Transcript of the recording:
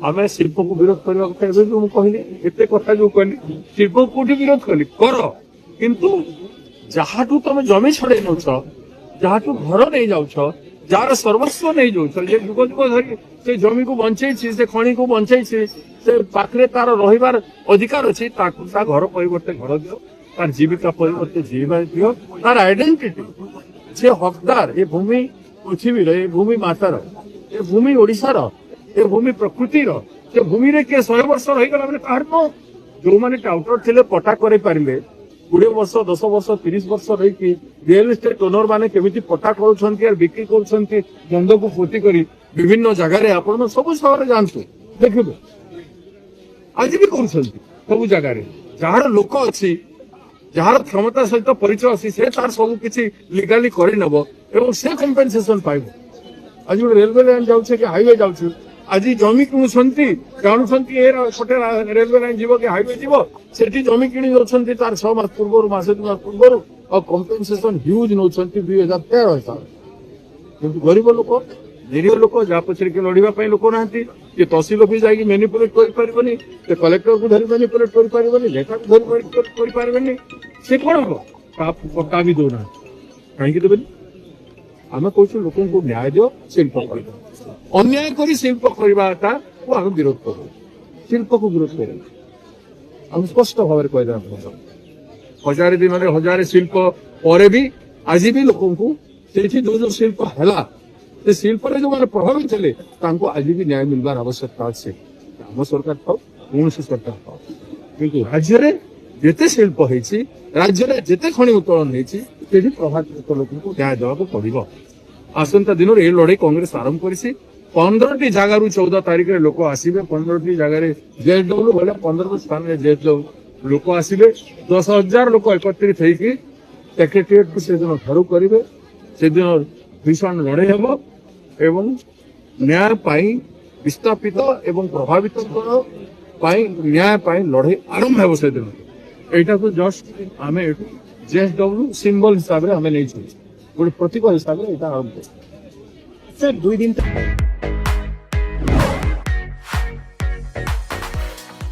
आम शिल्प को विरोध करने कहली एत कथा जो कहली शिल्प को विरोध कली कर किंतु जहाँ तुम जमी छड़े नौ जहाँ घर नहीं जाऊ जार सर्वस्व नहीं जाऊ जुग जुग धरी से जमी को बंचे से खणी को बंचे से पाखे तार रहीबार अधिकार अच्छी घर परिवर्ते घर दियो तार जीविका परिवर्ते जीविका दियो तार आइडेंटिटी से हकदार ये भूमि पृथ्वी ये भूमि मातार ये भूमि ओडिशार ये भूमि प्रकृतिर से भूमि रे के 100 वर्ष रहीगला बेले कहार न जो मैंने टाउटर थे पटा कर पारे 20 वर्ष 10 वर्ष 30 वर्ष रही रियल एस्टेट ओनर मैंने केमिति पटा कर बिक्री कर गंध को पोती कर विभिन्न जगार आप सब सहर जातु देखिए आज भी कर सब जगार जार लोक अच्छी जार क्षमता सहित परिचय अच्छी से तार सब किसी लीगाली करनब एवं से कंपेनसेशन पाइब आज गोटे रेलवे लाइन जाऊे कि हाईवे जाऊँ आज जमी किणुंटे जानते रेलवे लाइन जीव कि हाईवे जीव से जमी किणी दौरान तार 6 मास पूर्व मसे 2 मास पूर्व और कंपेनसेशन ह्यूज नौ 2013 हिसाब किंतु गरीब लोक निरीह लोक जहाँ पचर के लड़ाई लोक ना तहसिल ऑफिस जाकि मैनिपुलेट कर कलेक्टर को धरी मैनिपुलेट कर लेखा को धरी कर से कौन हम पट्टा भी दौना कहीं देवे आम कौन लोक न्याय दियो शिल्प कर अन्याय करी शिल्प करवाटा को आम विरोध करूँ शिल्प को विरोध करूँ आम स्पष्ट भाव में कहना 1000 दिन 1000 शिल्प पर भी आज भी लोक जो शिल्प है शिल्प जो मैंने प्रभावित थे आज भी न्याय मिलवार आवश्यकता अच्छे आम सरकार था कौन सरकार था कि राज्य में जिते शिल्प होती राज्य में जिते खनि उत्तोलन होती प्रभावित लोक न्याय देवाक पड़ो आसंता दिन ये लड़ाई कांग्रेस आरंभ कर 15टी जगार 14 तारिख में लोक आसवे 15टी जगार जेएसडब्ल्यू बोले 15 स्थान में जेएसडब्ल्यू लोक आसवे 10,000 लोक एकत्रित होगी सेक्रेटेरिएट को से दिन घेराव करेंगे से दिन भीषण लड़ाई हम एवं न्याय पाई विस्थापित एवं प्रभावित न्याय पाई लड़ाई आरंभ हो से दिन यहाँ को जस्ट आम जेएसडब्ल्यू सिंबल हिसाब से आम नहीं गोटे प्रतीक हिसाब से यहाँ आरंभ सर 2 दिन